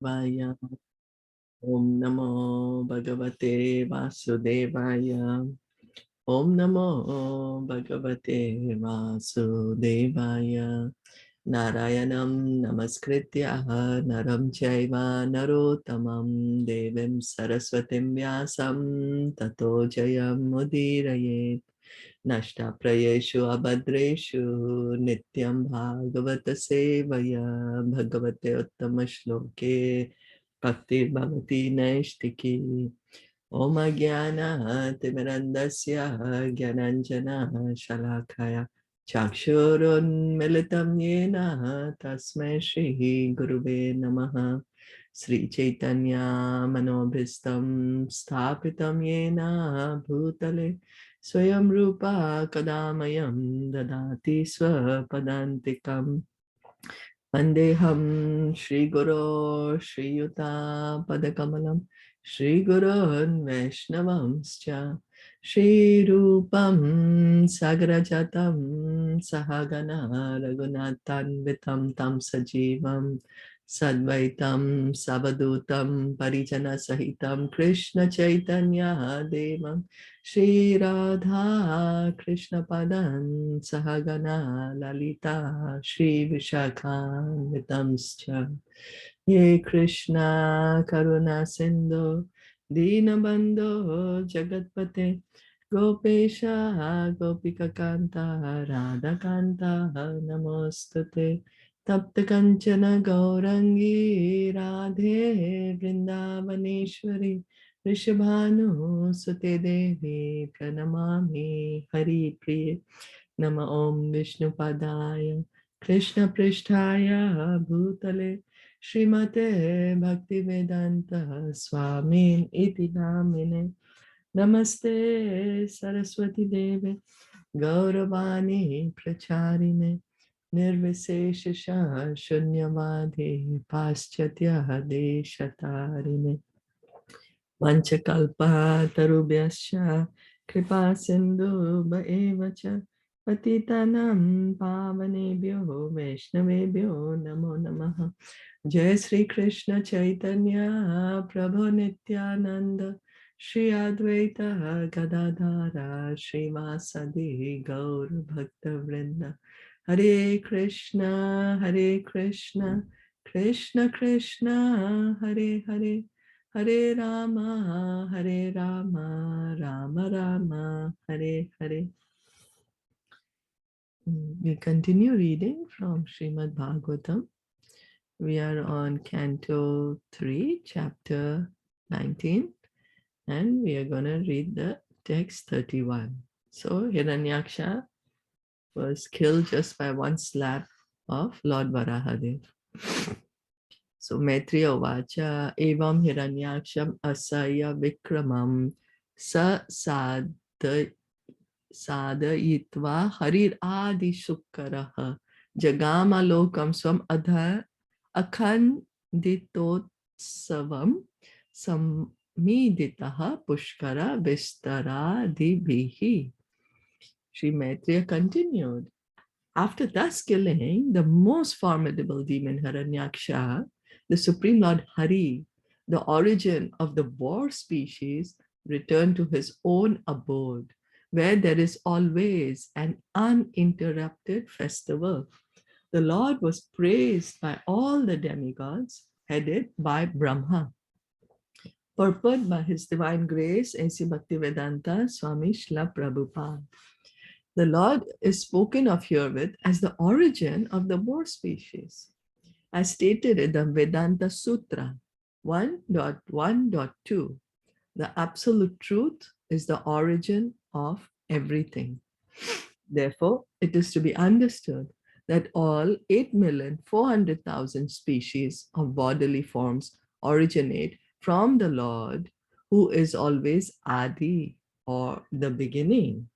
Vaya. Om Namo Bhagavate Vasudevaya. Om Namo Bhagavate Vasudevaya. Narayanam Namaskritya Naram Chaiva Narottamam Devim Saraswatim Vyasam Tato Jayam Mudirayet. Nashta Prayeshu Abhadreshu Nityam Bhagavata Sevaya Bhagavate Uttama Shloke Bhakti Bhavati Naistiki Om Jnana Timirandasya Gyananjana Shalakaya Chakshurun Militam Yena Tasmai Shri Gurube Namaha Sri Caitanya Manobhistam Sthapitam Yena Bhutale Swayam Rupa Kadamayam Dadati Swapadantikam Vandeham Shri Guru Shri Yuta Padakamalam Shri Gurun Vaishnavamscha Shri Rupam Sagarajatam Sahagana Raghunathan Vitam Tam Sajivam Sadvaitam Savadutam Parijana Sahitam Krishna Chaitanya Devam Shri Radha Krishna Padan Sahagana Lalita Shri Vishakhan Vitamscha Ye Krishna Karuna Sindhu Dinabandho Jagatpate Gopesha Gopika Kanta Radha Kanta Namostate Tapta Kanchana Gaurangi Radhe Vrindavaneshwari Rishabhanu Sute Devi Pranamami Hari Priye Nama Om Vishnu Padaya Krishna Prishtaya Bhutale Srimate Bhaktivedanta Swamin Iti Namine Namaste Saraswati Deve Gauravani Pracharine Nirviseshasha Shunyavadi Paschatya Deshatarine Vanchakalpa Tarubhyascha Kripa Sindhu Bhaevacha Patitanam Pavanebhyo Vaishnavebhyo Namo Namaha Jai Sri Krishna Chaitanya Prabhu Nityananda Shri Advaita Gadadhara Shri Vasadi Gaur Bhakta Vrinda Hare Krishna Krishna Krishna Hare Hare Hare Rama, Rama Rama, Hare Hare. We continue reading from Srimad Bhagavatam. We are on Canto 3, Chapter 19, and we are going to read the text 31. So Hiranyaksha was killed just by one slap of Lord Varahadev. So Maitreya Vacha Evam Hiranyaksham Asaya Vikramam Sa Sadayitva Harir Adi Sukkaraha Jagama Lokam Swam Adha Akhanditotsavam Samiditaha Pushkara Vistara Dibhihi. Sri Maitreya continued. After thus killing the most formidable demon Hiranyaksha, the Supreme Lord Hari, the origin of the boar species, returned to his own abode, where there is always an uninterrupted festival. The Lord was praised by all the demigods, headed by Brahma. Purport by His Divine Grace, A.C. Bhaktivedanta Swami Srila Prabhupada. The Lord is spoken of herewith as the origin of the boar species, as stated in the Vedanta Sutra 1.1.2. The absolute truth is the origin of everything. Therefore, it is to be understood that all 8,400,000 species of bodily forms originate from the Lord, who is always Adi, or the beginning.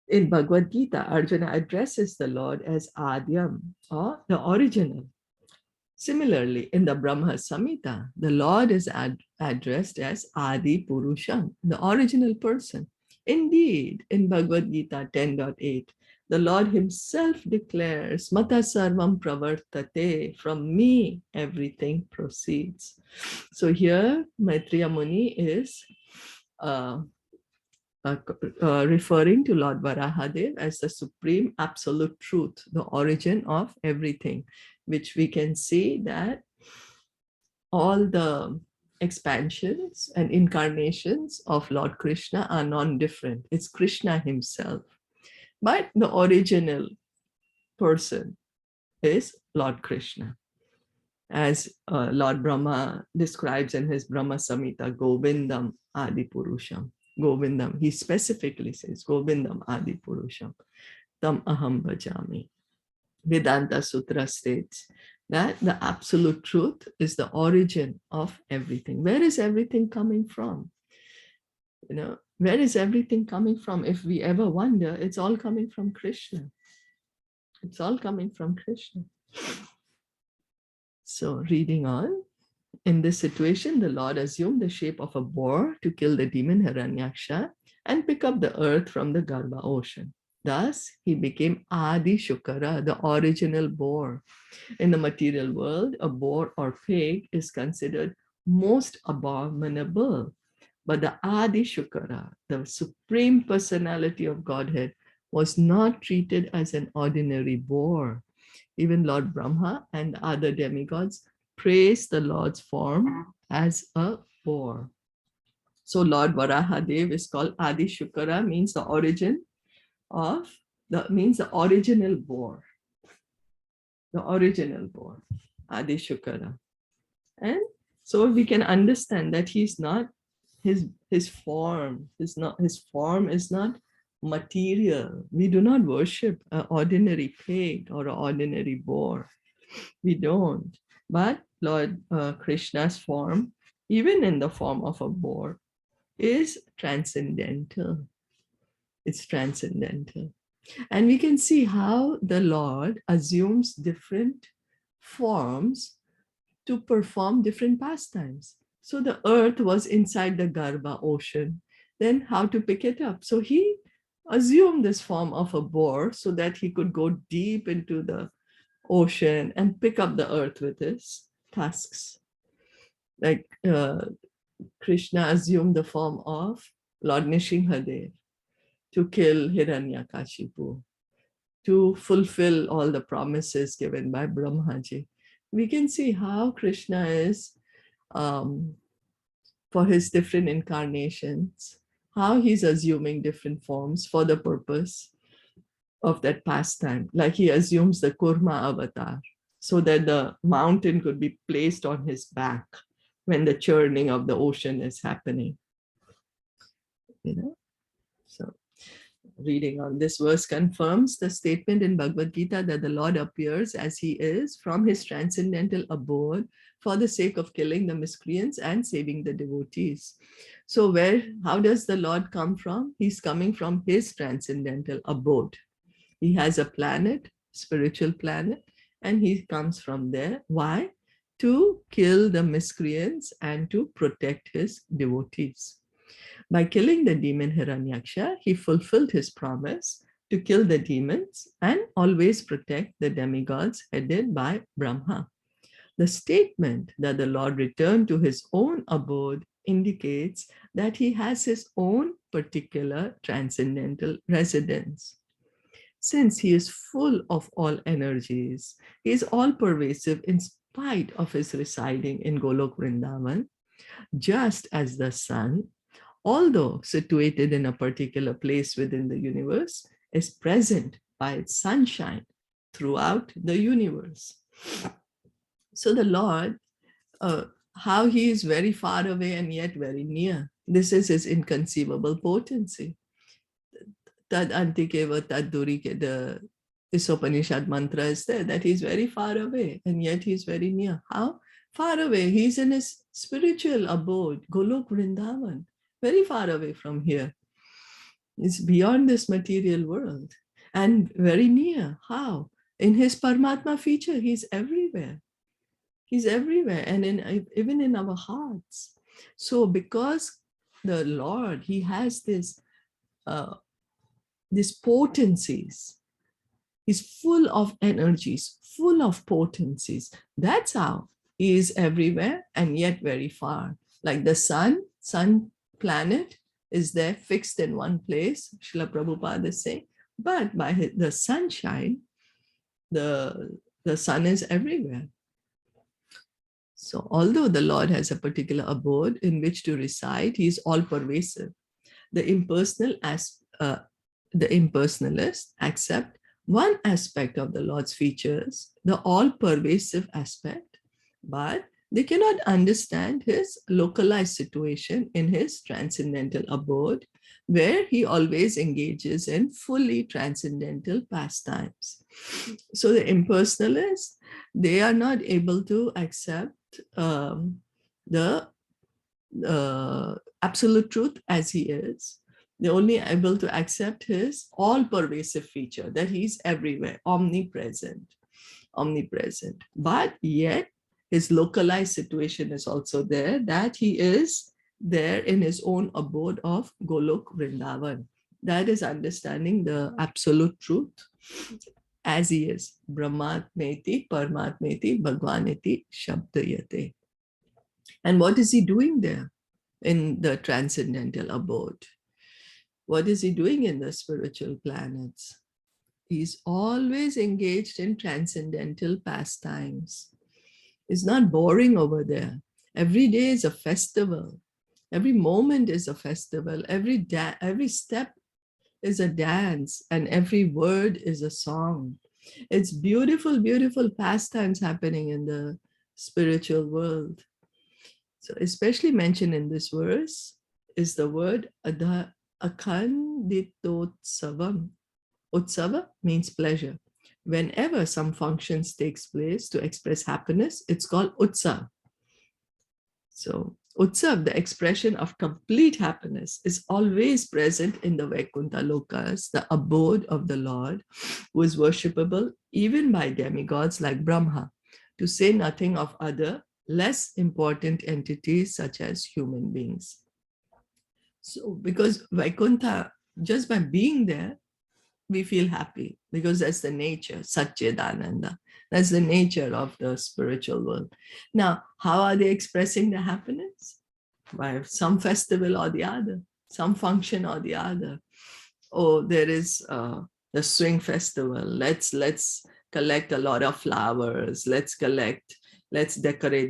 In Bhagavad Gita, Arjuna addresses the Lord as Adyam, or the original. Similarly, in the Brahma Samhita, the Lord is addressed as Adi Purusham, the original person. Indeed, in Bhagavad Gita 10.8, The Lord himself declares, Mata sarvam pravartate, from me everything proceeds. So here Maitreya Muni is uh, referring to Lord Varahadev as the supreme absolute truth, the origin of everything, which we can see that all the expansions and incarnations of Lord Krishna are non-different. It's Krishna himself. But the original person is Lord Krishna. As Lord Brahma describes in his Brahma Samhita, Govindam Adi Purusham. Govindam, he specifically says, Govindam Adi Purusham, Tam Aham Bhajami. Vedanta Sutra states that the absolute truth is the origin of everything. Where is everything coming from? You know, where is everything coming from? If we ever wonder, it's all coming from Krishna. It's all coming from Krishna. So reading on, in this situation, the Lord assumed the shape of a boar to kill the demon Hiranyaksha and pick up the earth from the Garbha ocean. Thus, he became Adi Shukara, the original boar. In the material world, a boar or pig is considered most abominable. But the Adi Shukara, the supreme personality of Godhead, was not treated as an ordinary boar. Even Lord Brahma and other demigods praise the Lord's form as a boar. So Lord Varahadev is called Adi Shukara, means the origin of means the original boar. The original boar, Adi Shukara. And so we can understand that he's not his form is not material. We do not worship an ordinary pig or an ordinary boar. We don't. But Lord Krishna's form, even in the form of a boar, is transcendental. It's transcendental. And we can see how the Lord assumes different forms to perform different pastimes. So the earth was inside the Garbha ocean. Then how to pick it up? So he assumed this form of a boar so that he could go deep into the ocean and pick up the earth with his tusks. Like Krishna assumed the form of Lord Nrsimhadev to kill Hiranyakashipu, to fulfill all the promises given by Brahmaji. We can see how Krishna is, for his different incarnations, how he's assuming different forms for the purpose of that pastime. Like he assumes the Kurma avatar so that the mountain could be placed on his back when the churning of the ocean is happening. You know, so reading on, this verse confirms the statement in Bhagavad Gita that the Lord appears as he is from his transcendental abode for the sake of killing the miscreants and saving the devotees. So how does the Lord come from? He's coming from his transcendental abode. He has a planet, spiritual planet, and he comes from there. Why? To kill the miscreants and to protect his devotees. By killing the demon Hiranyaksha, he fulfilled his promise to kill the demons and always protect the demigods headed by Brahma. The statement that the Lord returned to his own abode indicates that he has his own particular transcendental residence. Since he is full of all energies, he is all-pervasive in spite of his residing in Golok Vrindavan, just as the sun, although situated in a particular place within the universe, is present by its sunshine throughout the universe. So the Lord, how he is very far away and yet very near. This is his inconceivable potency. Tad antikeva tad durike, the Upanishad mantra is there, that he's very far away and yet he's very near. How? Far away. He's in his spiritual abode, Golok Vrindavan, very far away from here. It's beyond this material world and very near. How? In his Paramatma feature, he's everywhere. He's everywhere, and even in our hearts. So because the Lord, he has these potencies, He's full of energies, full of potencies. That's how he is everywhere and yet very far. Like the sun planet is there fixed in one place, Srila Prabhupada is saying, but by the sunshine, the sun is everywhere. So although the Lord has a particular abode in which to reside, he is all pervasive. The impersonalists accept one aspect of the Lord's features, the all-pervasive aspect, but they cannot understand his localized situation in his transcendental abode, where he always engages in fully transcendental pastimes. So the impersonalists, they are not able to accept the absolute truth as he is. They're only able to accept his all-pervasive feature, that he's everywhere, omnipresent. But yet, his localized situation is also there, that he is there in his own abode of Golok Vrindavan. That is understanding the absolute truth as he is. Brahmatmeti, Paramatmeti, Bhagwaneti, Shabdayate. And what is he doing there in the transcendental abode? What is he doing in the spiritual planets? He's always engaged in transcendental pastimes. It's not boring over there. Every day is a festival. Every moment is a festival. Every step is a dance, and every word is a song. It's beautiful, beautiful pastimes happening in the spiritual world. So especially mentioned in this verse is the word akhanditotsavam. Utsava means pleasure. Whenever some functions takes place to express happiness, it's called utsav. So utsav, the expression of complete happiness, is always present in the Vaikuntha Lokas, the abode of the Lord, who is worshipable even by demigods like Brahma, to say nothing of other less important entities such as human beings. So because Vaikuntha, just by being there, we feel happy, because that's the nature, Satchidananda. That's the nature of the spiritual world. Now, how are they expressing the happiness? By some festival or the other, some function or the other. Oh, there is the swing festival. Let's collect a lot of flowers. Let's decorate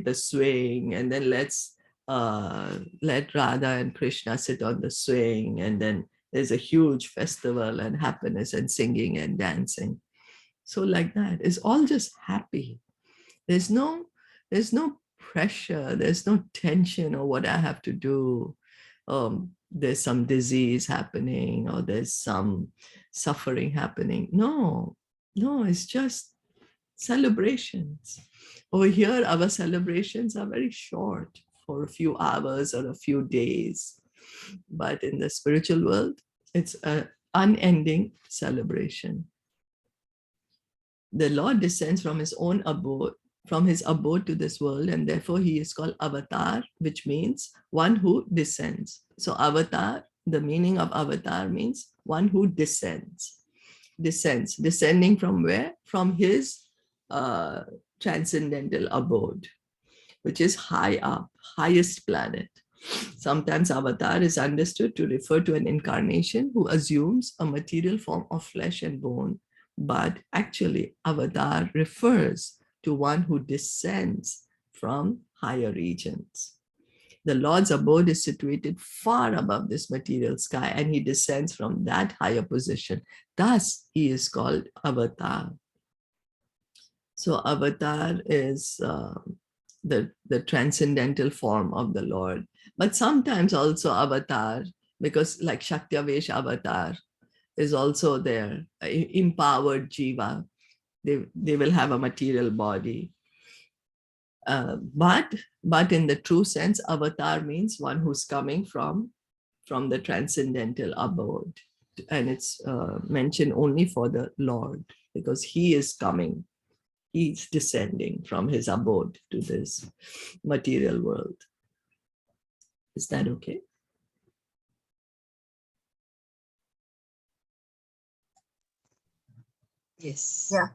the swing, and then let's let Radha and Krishna sit on the swing, and then there's a huge festival and happiness and singing and dancing. So like that, it's all just happy. There's no pressure, there's no tension or what I have to do. There's some disease happening or there's some suffering happening. No, it's just celebrations. Over here, our celebrations are very short, for a few hours or a few days. But in the spiritual world, it's an unending celebration. The Lord descends from his own abode, from his abode to this world, and therefore he is called Avatar, which means one who descends. So Avatar, the meaning of Avatar means one who descends. Descending from where? From his transcendental abode, which is high up, highest planet. Sometimes avatar is understood to refer to an incarnation who assumes a material form of flesh and bone, but actually avatar refers to one who descends from higher regions. The Lord's abode is situated far above this material sky, and he descends from that higher position. Thus, he is called avatar. So avatar is the transcendental form of the Lord. But sometimes also avatar, because like Shaktiavesh avatar is also there, empowered jiva. They will have a material body. But in the true sense, avatar means one who's coming from the transcendental abode. And it's mentioned only for the Lord, because he is coming. He's descending from his abode to this material world. Is that okay? Yes. Yeah.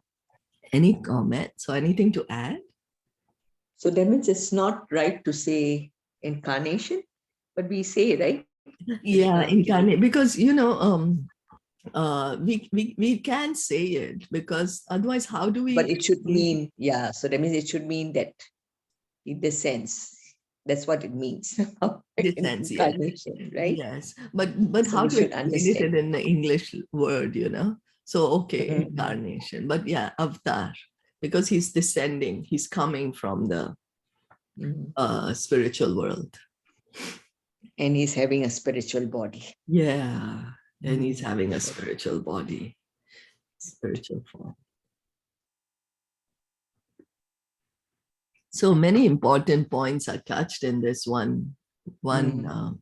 Any comments or anything to add? So that means it's not right to say incarnation, but we say, right? Yeah, Krishna came. incarnate, because we can say it, because otherwise how do But we it should mean, yeah. So that means it should mean that he descends. That's what it means. descends? Yes, Incarnation, right? yes, but So how we to should explain it understand. in the English word, so okay, Mhm. incarnation, but yeah, avatar, because he's descending, he's coming from the Mhm. spiritual world. And he's having a spiritual body. Yeah, and he's having a So, spiritual body, spiritual form. So many important points are touched in this one mm,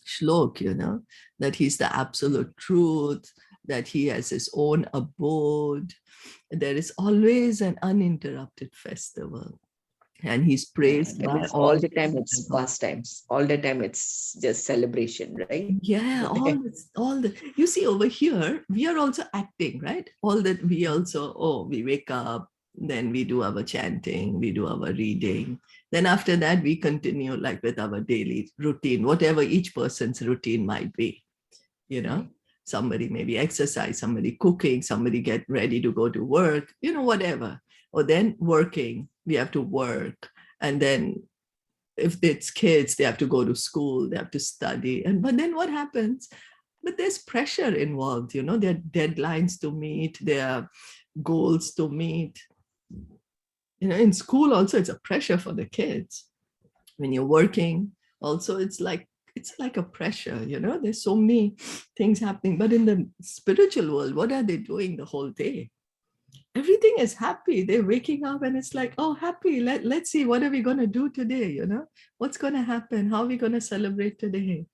shlok, that he's the absolute truth, that he has his own abode. There is always an uninterrupted festival, and he's praised that by means all all the time the it's gods. pastimes. All the time it's just celebration, right? Yeah, all the you see over here, we are also acting, right? All that we also, we wake up, then we do our chanting, we do our reading. Then after that, we continue like with our daily routine, whatever each person's routine might be, you know. Right. Somebody maybe exercise, somebody cooking, somebody get ready to go to work, whatever. Or then working, we have to work. And then if it's kids, they have to go to school, they have to study. But then what happens? But there's pressure involved, there are deadlines to meet, there are goals to meet. In school also, it's a pressure for the kids. When you're working, also it's like a pressure, there's so many things happening. But in the spiritual world, what are they doing the whole day? Everything is happy. They're waking up and it's like, oh, happy. Let's see, what are we going to do today? What's going to happen? How are we going to celebrate today?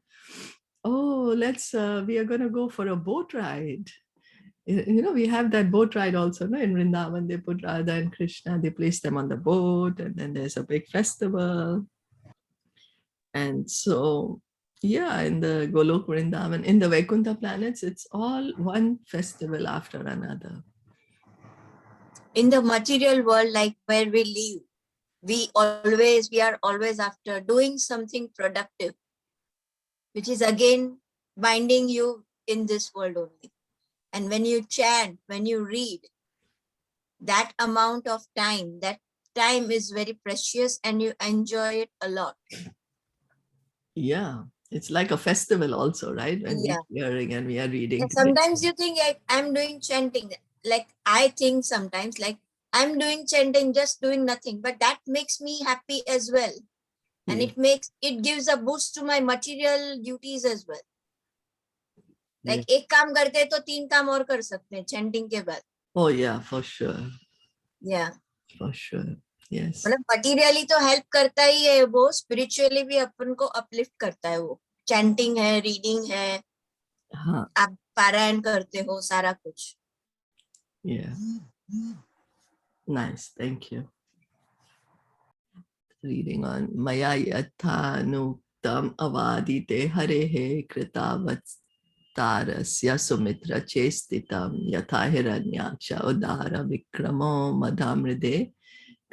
Oh, we are going to go for a boat ride. We have that boat ride also, no? In Vrindavan, they put Radha and Krishna, they place them on the boat, and then there's a big festival. And so, yeah, in the Golok Vrindavan, in the Vaikuntha planets, it's all one festival after another. In the material world, like where we live, we are always after doing something productive, which is again binding you in this world only. And when you chant, when you read, that amount of time, that time is very precious and you enjoy it a lot. Yeah, it's like a festival also, right? When Yeah. we're hearing and we are reading And today. sometimes you think like I'm doing chanting. Like I think sometimes like I'm doing chanting, just doing nothing, but that makes me happy as well. And Yeah, it gives a boost to my material duties as well. yeah. Like एक काम करते हैं तो 3 काम और कर सकते हैं chanting के बाद. Oh, yeah, for sure. Yeah. For sure. Yes. मतलब मटीरियली तो हेल्प करता ही है वो, स्पिरिचुअली भी अपन को अपलिफ्ट करता है वो. चैंटिंग है, रीडिंग है, आप पारायण करते हो, सारा कुछ. Yeah. Nice. Thank you. Reading on Maya Yatha Nuktam Avadite Harehe Kritavat Tarasya Sumitra Chestitam Yatha Hiranyaksha Udara Vikramo Madhamride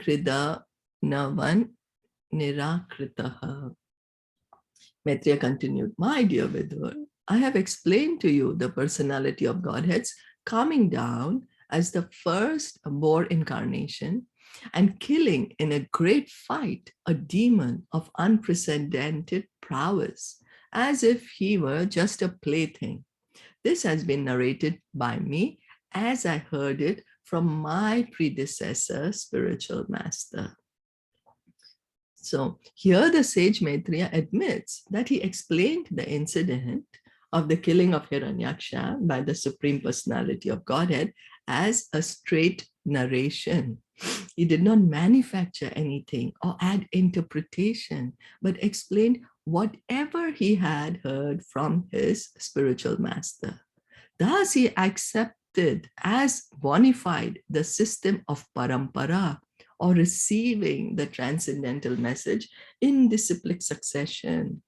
Krida Navan Nirakritaha. Maitreya continued, my dear Vidur, I have explained to you the personality of Godhead's coming down as the first Boar incarnation and killing in a great fight a demon of unprecedented prowess, as if he were just a plaything. This has been narrated by me as I heard it from my predecessor, spiritual master. So here the sage Maitreya admits that he explained the incident of the killing of Hiranyaksha by the Supreme Personality of Godhead as a straight narration. He did not manufacture anything or add interpretation, but explained whatever he had heard from his spiritual master. Thus, he accepted as bonified the system of parampara, or receiving the transcendental message in disciplic succession,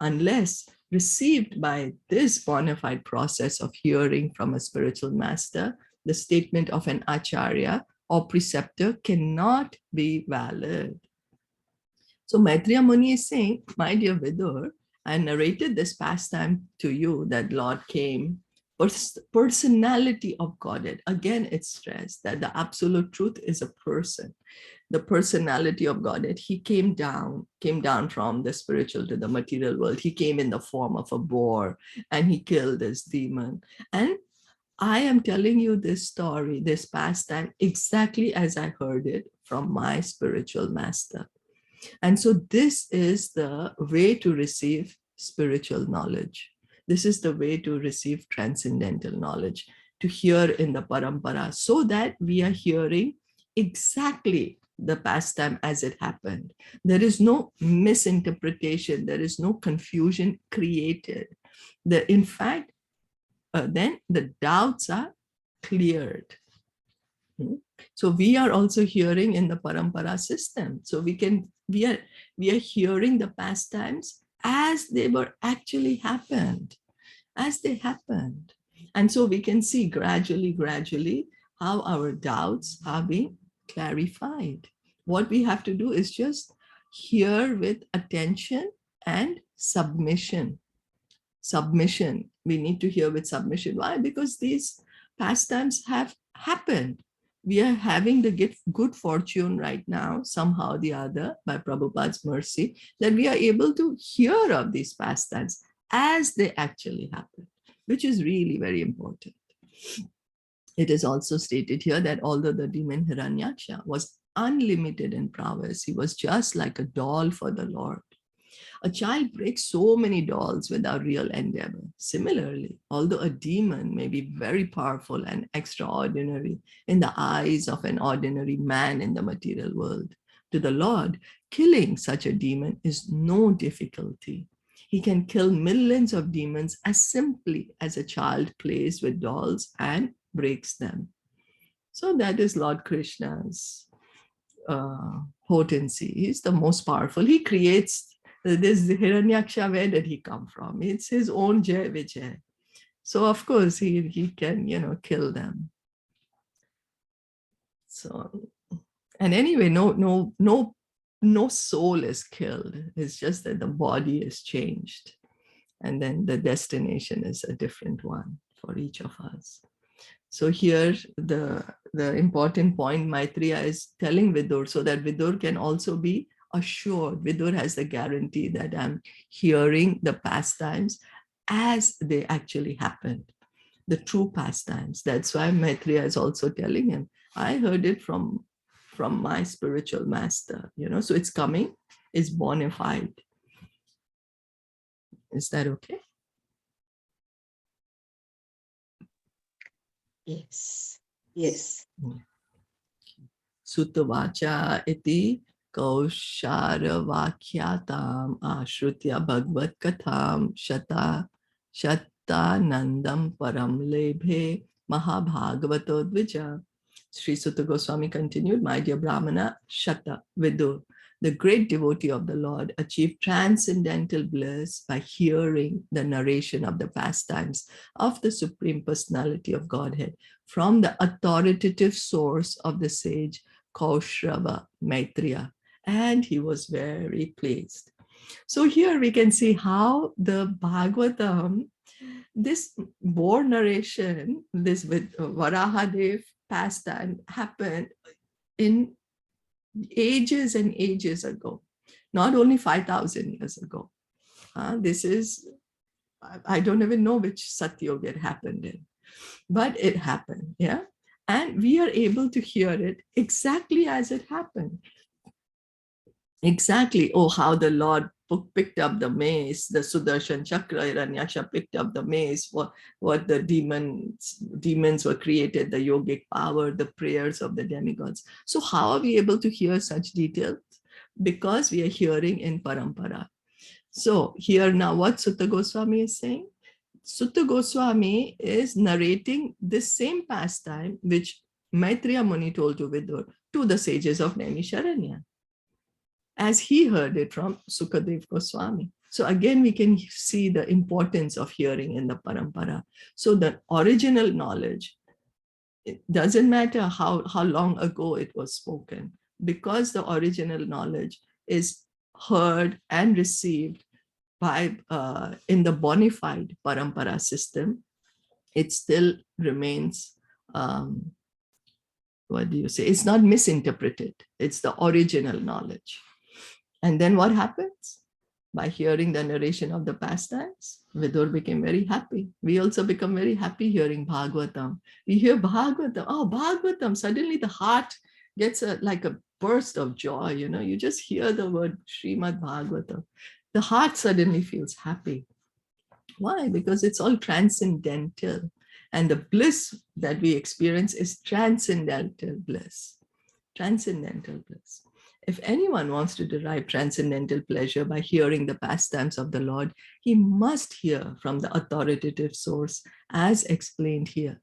unless received by this bona fide process of hearing from a spiritual master The statement of an acharya or preceptor cannot be valid. So Maitreya Muni is saying, my dear Vidur, I narrated this pastime to you that Lord came, personality of Godhead. Again, it's stressed that the absolute truth is a person. The personality of Godhead. He came down from the spiritual to the material world. He came in the form of a boar and he killed this demon. And I am telling you this story, this pastime, exactly as I heard it from my spiritual master. And so this is the way to receive spiritual knowledge. This is the way to receive transcendental knowledge, to hear in the parampara, so that we are hearing exactly the pastime as it happened. There is no misinterpretation. There is no confusion created. In fact, then the doubts are cleared. So we are also hearing in the parampara system. So we are hearing the pastimes as they were actually happened, as they happened. And so we can see gradually how our doubts are being clarified. What we have to do is just hear with attention and submission. Submission. We need to hear with submission. Why? Because these pastimes have happened. We are having the good fortune right now, somehow or the other, by Prabhupada's mercy, that we are able to hear of these pastimes as they actually happen, which is really very important. It is also stated here that although the demon Hiranyaksha was unlimited in prowess, he was just like a doll for the Lord. A child breaks so many dolls without real endeavor. Similarly, although a demon may be very powerful and extraordinary in the eyes of an ordinary man in the material world, to the Lord, killing such a demon is no difficulty. He can kill millions of demons as simply as a child plays with dolls and breaks them. So that is Lord Krishna's potency. He's the most powerful. He creates this Hiranyaksha. Where did he come from? It's his own Jai Vijay. So of course he can, kill them. So, and anyway, no soul is killed. It's just that the body is changed. And then the destination is a different one for each of us. So here the important point Maitreya is telling Vidur, so that Vidur can also be assured. Vidur has the guarantee that I'm hearing the pastimes as they actually happened, the true pastimes. That's why Maitreya is also telling him, I heard it from my spiritual master, so it's coming, it's bona fide. Is that okay? Yes. Sutavacha iti kaushara vakyatam ashrutya Bhagavad Katham Shatanandam Param Lebhe Mahabhagavato Dvija. Sri Sutta Goswami continued, my dear Brahmana, Shata Vidur, the great devotee of the Lord, achieved transcendental bliss by hearing the narration of the pastimes of the Supreme Personality of Godhead from the authoritative source of the sage Kaushrava Maitreya, and he was very pleased. So here we can see how the Bhagavatam, this boar narration, this with Varahadev pastime happened in ages and ages ago, not only 5,000 years ago. This is, I don't even know which Satyog it happened in, but it happened, yeah? And we are able to hear it exactly as it happened. Exactly, how the Lord picked up the mace, the Sudarshan Chakra, Hiranyaksha picked up the mace, what the demons were created, the yogic power, the prayers of the demigods. So how are we able to hear such details? Because we are hearing in parampara. So here now what Sutta Goswami is saying? Sutta Goswami is narrating this same pastime which Maitreya Muni told to Vidur to the sages of Naimisharanya, as he heard it from Sukadev Goswami. So again, we can see the importance of hearing in the parampara. So the original knowledge It doesn't matter how long ago it was spoken, because the original knowledge is heard and received by in the bona fide parampara system, it still remains, what do you say? It's not misinterpreted. It's the original knowledge. And then what happens? By hearing the narration of the pastimes, Vidur became very happy. We also become very happy hearing Bhagavatam. We hear Bhagavatam, oh, Bhagavatam, suddenly the heart gets like a burst of joy. You just hear the word Srimad Bhagavatam. The heart suddenly feels happy. Why? Because it's all transcendental. And the bliss that we experience is transcendental bliss. Transcendental bliss. If anyone wants to derive transcendental pleasure by hearing the pastimes of the Lord, he must hear from the authoritative source as explained here.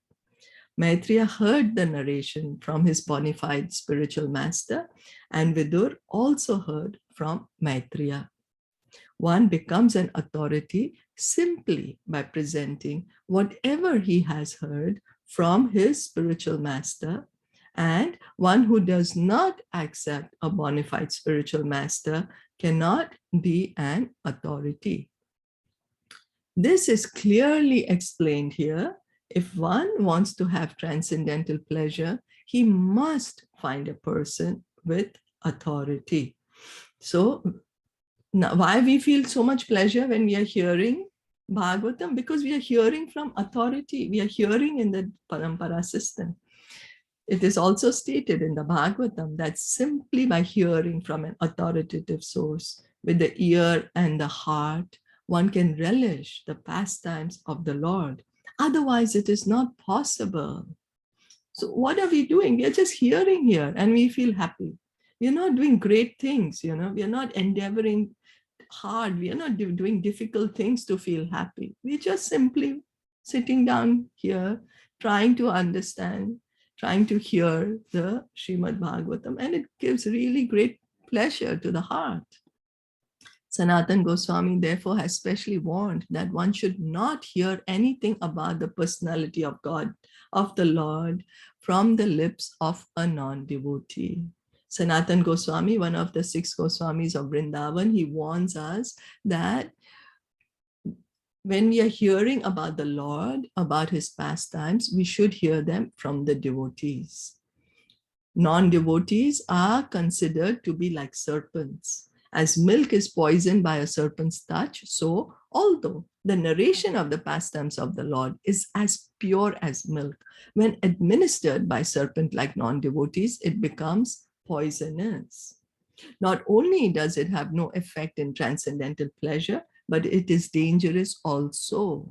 Maitreya heard the narration from his bona fide spiritual master, and Vidur also heard from Maitreya. One becomes an authority simply by presenting whatever he has heard from his spiritual master, and one who does not accept a bona fide spiritual master cannot be an authority. This is clearly explained here. If one wants to have transcendental pleasure, he must find a person with authority. So now, why we feel so much pleasure when we are hearing Bhagavatam? Because we are hearing from authority. We are hearing in the parampara system. It is also stated in the Bhagavatam that simply by hearing from an authoritative source with the ear and the heart, one can relish the pastimes of the Lord. Otherwise, it is not possible. So what are we doing? We are just hearing here and we feel happy. We are not doing great things, we are not endeavoring hard. We are not doing difficult things to feel happy. We're just simply sitting down here, trying to understand, trying to hear the Srimad Bhagavatam, and it gives really great pleasure to the heart. Sanatana Goswami therefore has specially warned that one should not hear anything about the personality of God, of the Lord, from the lips of a non-devotee. Sanatana Goswami, one of the 6 Goswamis of Vrindavan, he warns us that when we are hearing about the Lord, about his pastimes, we should hear them from the devotees. Non-devotees are considered to be like serpents. As milk is poisoned by a serpent's touch, so although the narration of the pastimes of the Lord is as pure as milk, when administered by serpent-like non-devotees, it becomes poisonous. Not only does it have no effect in transcendental pleasure, but it is dangerous also.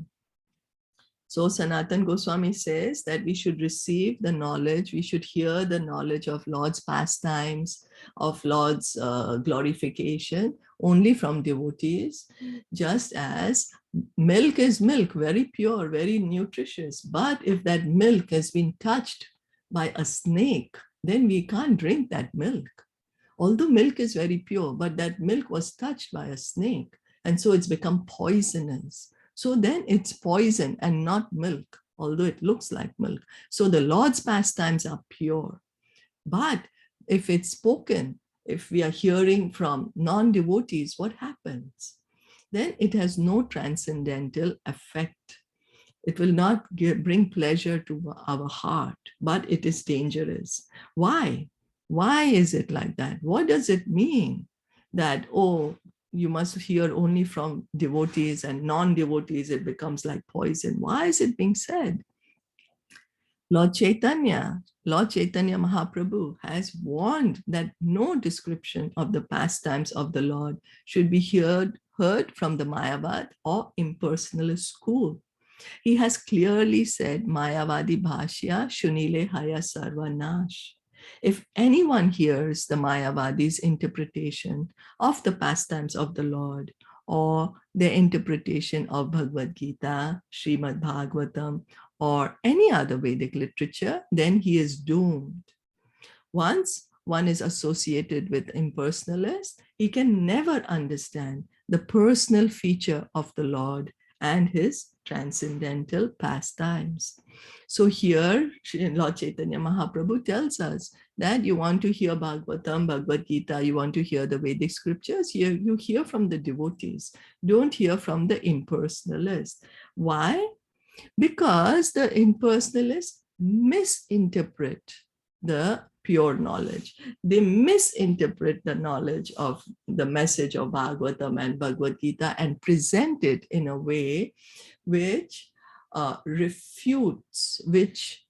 So Sanatana Goswami says that we should receive the knowledge, we should hear the knowledge of Lord's pastimes, of Lord's glorification only from devotees, just as milk is milk, very pure, very nutritious. But if that milk has been touched by a snake, then we can't drink that milk. Although milk is very pure, but that milk was touched by a snake, and so it's become poisonous. So then it's poison and not milk, although it looks like milk. So the Lord's pastimes are pure. But if it's spoken, if we are hearing from non-devotees, what happens? Then it has no transcendental effect. It will not bring pleasure to our heart, but it is dangerous. Why? Why is it like that? What does it mean that, oh, you must hear only from devotees and non-devotees, it becomes like poison? Why is it being said? Lord Caitanya Mahaprabhu has warned that no description of the pastimes of the Lord should be heard from the Mayavad or impersonalist school. He has clearly said, Mayavadi Bhashya Shunile Haya Sarvanash. If anyone hears the Mayavadi's interpretation of the pastimes of the Lord, or their interpretation of Bhagavad Gita, Srimad Bhagavatam, or any other Vedic literature, then he is doomed. Once one is associated with impersonalists, he can never understand the personal feature of the Lord and his transcendental pastimes. So here, Lord Chaitanya Mahaprabhu tells us that you want to hear Bhagavatam, Bhagavad Gita, you want to hear the Vedic scriptures, here you hear from the devotees. Don't hear from the impersonalists. Why? Because the impersonalists misinterpret the pure knowledge. They misinterpret the knowledge of the message of Bhagavatam and Bhagavad Gita and present it in a way which refutes, which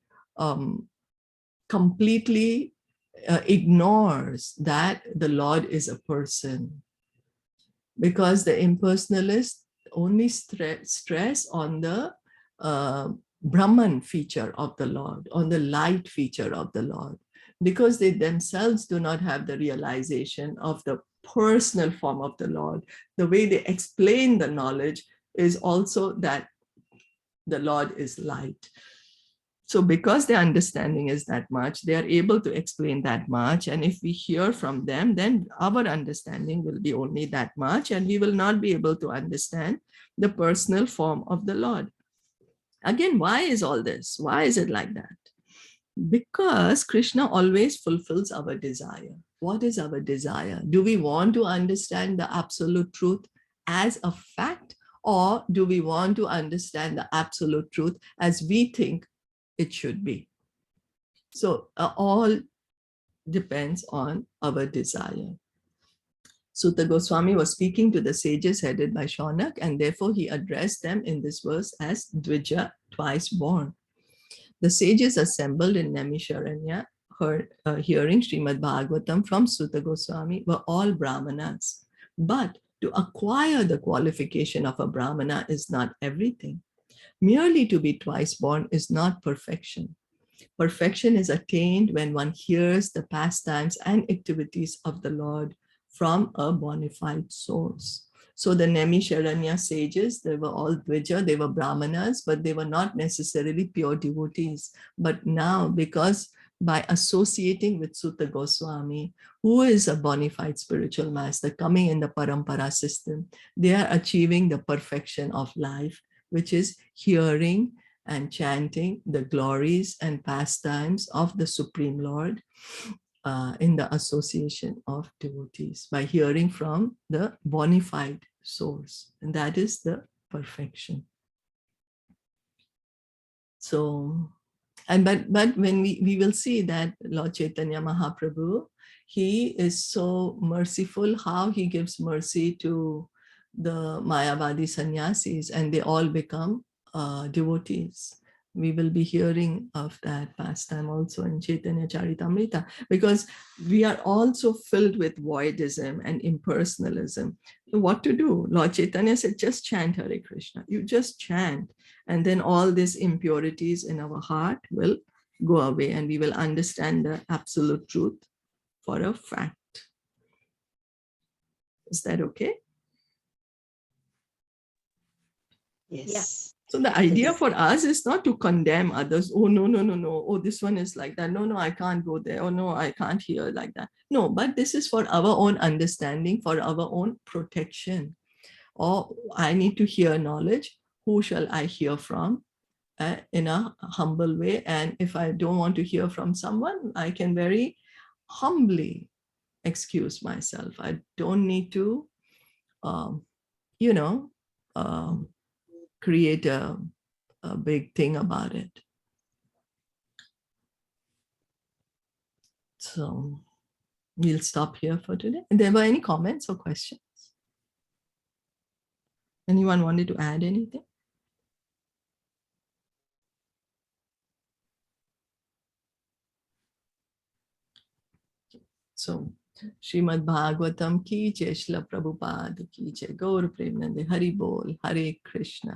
completely ignores that the Lord is a person. Because the impersonalists only stress on the Brahman feature of the Lord, on the light feature of the Lord, because they themselves do not have the realization of the personal form of the Lord. The way they explain the knowledge is also that the Lord is light. So because their understanding is that much, they are able to explain that much. And if we hear from them, then our understanding will be only that much, and we will not be able to understand the personal form of the Lord. Again, why is all this? Why is it like that? Because Krishna always fulfills our desire. What is our desire? Do we want to understand the absolute truth as a fact, or do we want to understand the absolute truth as we think it should be? So all depends on our desire. Sutta Goswami was speaking to the sages headed by Shaunak, and therefore he addressed them in this verse as Dvija, twice born. The sages assembled in Naimisharanya, hearing Srimad Bhagavatam from Sutta Goswami, were all Brahmanas. But to acquire the qualification of a Brahmana is not everything. Merely to be twice born is not perfection. Perfection is attained when one hears the pastimes and activities of the Lord from a bona fide source. So the Naimisharanya sages, they were all Dvija, they were Brahmanas, but they were not necessarily pure devotees. But now, because by associating with Sutta Goswami, who is a bona fide spiritual master coming in the Parampara system, they are achieving the perfection of life, which is hearing and chanting the glories and pastimes of the Supreme Lord in the association of devotees by hearing from the bona fide source, and that is the perfection. So, and but when we will see that Lord Chaitanya Mahaprabhu, he is so merciful, how he gives mercy to the Mayavadi sannyasis, and they all become devotees. We will be hearing of that pastime also in Caitanya Caritamrita, because we are also filled with voidism and impersonalism. So what to do? Lord Chaitanya said, just chant Hare Krishna. You just chant, and then all these impurities in our heart will go away, and we will understand the absolute truth for a fact. Is that okay? Yes. Yeah. So the idea for us is not to condemn others. Oh, no. Oh, this one is like that. No, I can't go there. Oh, no, I can't hear like that. No, but this is for our own understanding, for our own protection. Or I need to hear knowledge. Who shall I hear from? In a humble way. And if I don't want to hear from someone, I can very humbly excuse myself. I don't need to, create a big thing about it. So we'll stop here for today. And there were any comments or questions? Anyone wanted to add anything? So Srimad Bhagavatam ki jai, Shila Prabhupada ki jai, Gaur Premanande, Hari Bol, Hare Krishna.